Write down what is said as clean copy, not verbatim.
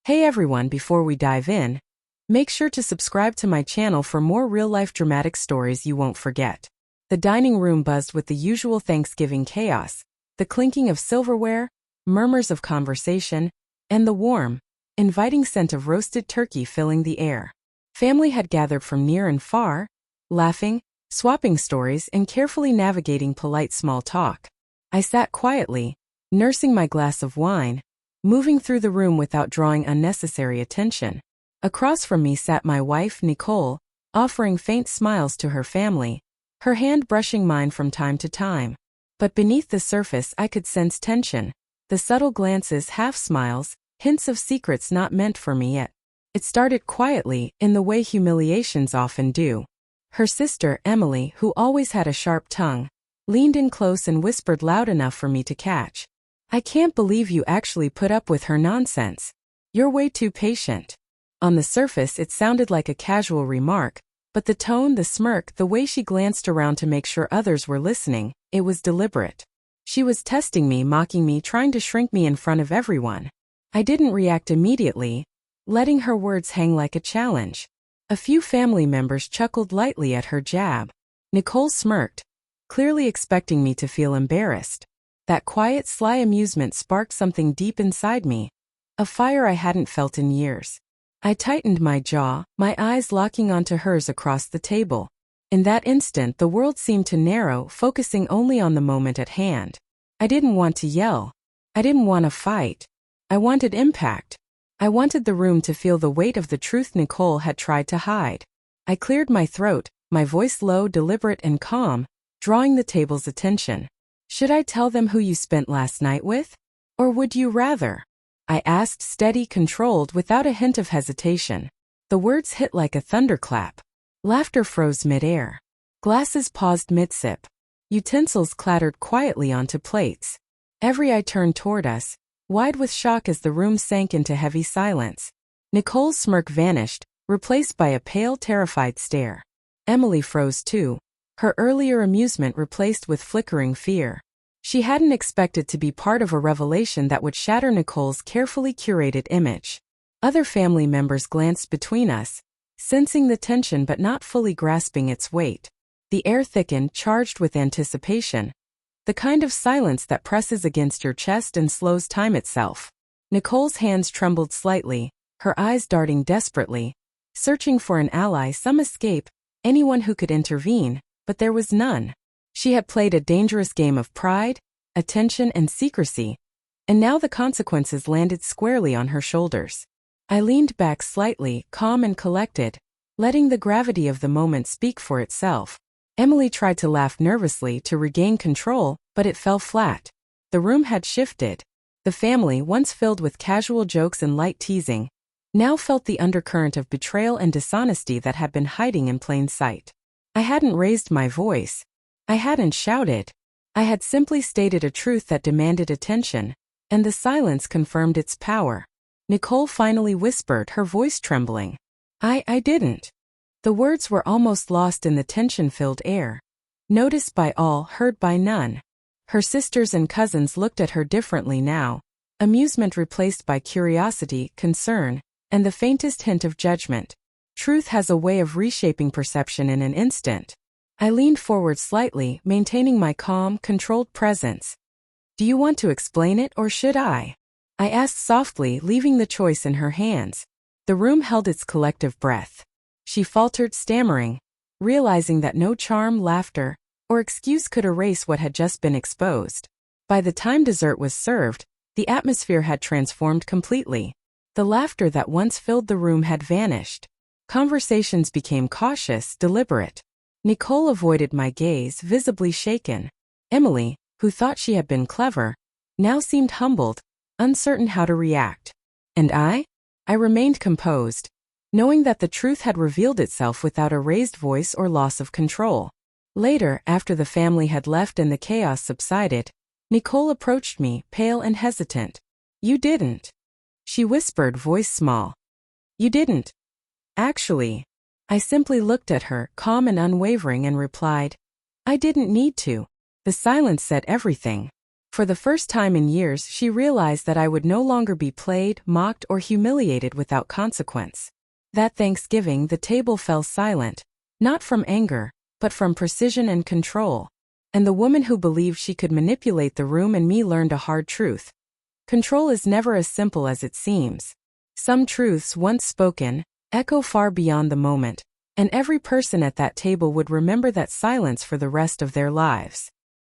Hey everyone, before we dive in, make sure to subscribe to my channel for more real-life dramatic stories you won't forget. The dining room buzzed with the usual Thanksgiving chaos, the clinking of silverware, murmurs of conversation, and the warm, inviting scent of roasted turkey filling the air. Family had gathered from near and far, laughing, swapping stories, and carefully navigating polite small talk. I sat quietly, nursing my glass of wine, moving through the room without drawing unnecessary attention. Across from me sat my wife, Nicole, offering faint smiles to her family, her hand brushing mine from time to time. But beneath the surface I could sense tension, the subtle glances, half-smiles, hints of secrets not meant for me yet. It started quietly, in the way humiliations often do. Her sister, Emily, who always had a sharp tongue, leaned in close and whispered loud enough for me to catch. "I can't believe you actually put up with her nonsense. You're way too patient." On the surface it sounded like a casual remark, but the tone, the smirk, the way she glanced around to make sure others were listening, it was deliberate. She was testing me, mocking me, trying to shrink me in front of everyone. I didn't react immediately, letting her words hang like a challenge. A few family members chuckled lightly at her jab. Nicole smirked, clearly expecting me to feel embarrassed. That quiet, sly amusement sparked something deep inside me, a fire I hadn't felt in years. I tightened my jaw, my eyes locking onto hers across the table. In that instant, the world seemed to narrow, focusing only on the moment at hand. I didn't want to yell. I didn't want to fight. I wanted impact. I wanted the room to feel the weight of the truth Nicole had tried to hide. I cleared my throat, my voice low, deliberate, and calm, drawing the table's attention. "Should I tell them who you spent last night with? Or would you rather?" I asked, steady, controlled, without a hint of hesitation. The words hit like a thunderclap. Laughter froze mid-air. Glasses paused mid-sip. Utensils clattered quietly onto plates. Every eye turned toward us, wide with shock as the room sank into heavy silence. Nicole's smirk vanished, replaced by a pale, terrified stare. Emily froze too, her earlier amusement replaced with flickering fear. She hadn't expected to be part of a revelation that would shatter Nicole's carefully curated image. Other family members glanced between us, sensing the tension but not fully grasping its weight. The air thickened, charged with anticipation. The kind of silence that presses against your chest and slows time itself. Nicole's hands trembled slightly, her eyes darting desperately, searching for an ally, some escape, anyone who could intervene, but there was none. She had played a dangerous game of pride, attention, and secrecy, and now the consequences landed squarely on her shoulders. I leaned back slightly, calm and collected, letting the gravity of the moment speak for itself. Emily tried to laugh nervously to regain control, but it fell flat. The room had shifted. The family, once filled with casual jokes and light teasing, now felt the undercurrent of betrayal and dishonesty that had been hiding in plain sight. I hadn't raised my voice. I hadn't shouted. I had simply stated a truth that demanded attention, and the silence confirmed its power. Nicole finally whispered, her voice trembling. I didn't." The words were almost lost in the tension-filled air. Noticed by all, heard by none. Her sisters and cousins looked at her differently now, amusement replaced by curiosity, concern, and the faintest hint of judgment. Truth has a way of reshaping perception in an instant. I leaned forward slightly, maintaining my calm, controlled presence. "Do you want to explain it, or should I?" I asked softly, leaving the choice in her hands. The room held its collective breath. She faltered, stammering, realizing that no charm, laughter, or excuse could erase what had just been exposed. By the time dessert was served, the atmosphere had transformed completely. The laughter that once filled the room had vanished. Conversations became cautious, deliberate. Nicole avoided my gaze, visibly shaken. Emily, who thought she had been clever, now seemed humbled, uncertain how to react. And I? I remained composed, knowing that the truth had revealed itself without a raised voice or loss of control. Later, after the family had left and the chaos subsided, Nicole approached me, pale and hesitant. "You didn't," she whispered, voice small. "You didn't. Actually." I simply looked at her, calm and unwavering, and replied, "I didn't need to." The silence said everything. For the first time in years, she realized that I would no longer be played, mocked, or humiliated without consequence. That Thanksgiving, the table fell silent, not from anger, but from precision and control. And the woman who believed she could manipulate the room and me learned a hard truth. Control is never as simple as it seems. Some truths, once spoken, echo far beyond the moment, and every person at that table would remember that silence for the rest of their lives.